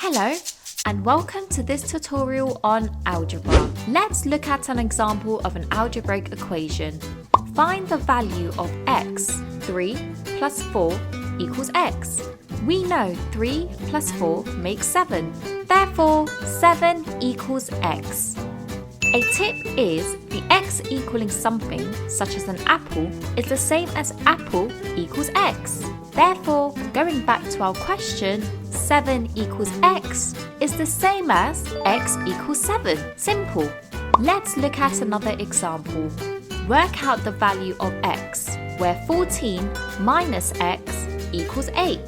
Hello and welcome to this tutorial on algebra. Let's look at an example of an algebraic equation. Find the value of x. 3 plus 4 equals x. We know 3 plus 4 makes 7. Therefore, 7 equals x. A tip is the x equaling something, such as an apple, is the same as apple equals x. Therefore, going back to our question, 7 equals x is the same as x equals 7. Simple. Let's look at another example. Work out the value of x, where 14 minus x equals 8.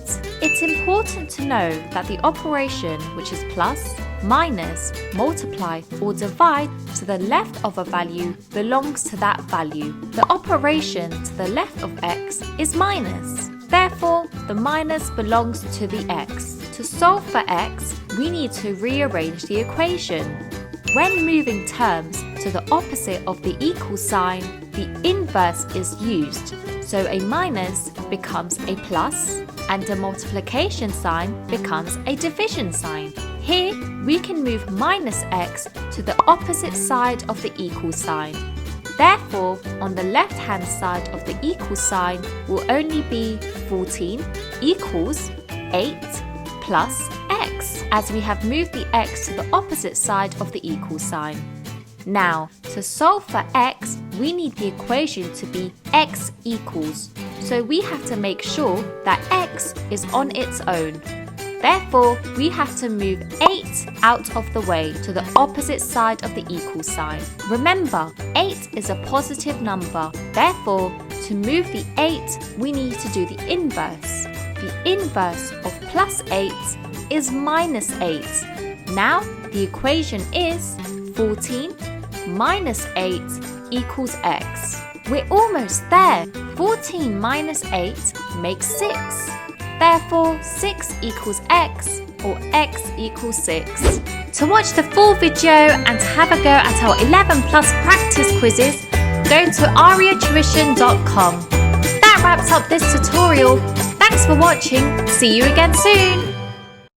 It's important to know that the operation, which is plus, minus, multiply or divide to the left of a value belongs to that value. The operation to the left of x is minus. Therefore, the minus belongs to the x. To solve for x, we need to rearrange the equation. When moving terms to the opposite of the equal sign, the inverse is used. So a minus becomes a plus and a multiplication sign becomes a division sign. Here, we can move minus x to the opposite side of the equal sign. Therefore, on the left-hand side of the equal sign will only be 14 equals 8 plus x, as we have moved the x to the opposite side of the equal sign. Now, to solve for x, we need the equation to be x equals. So we have to make sure that x is on its own. Therefore, we have to move 8 out of the way to the opposite side of the equal sign. Remember, 8 is a positive number. Therefore, to move the 8, we need to do the inverse. The inverse of plus 8 is minus 8. Now, the equation is 14 minus 8 equals x. We're almost there. 14 minus 8 makes 6. Therefore, 6 equals x, or x equals 6. To watch the full video and to have a go at our 11 plus practice quizzes, go to ariatuition.com. That wraps up this tutorial. Thanks for watching. See you again soon.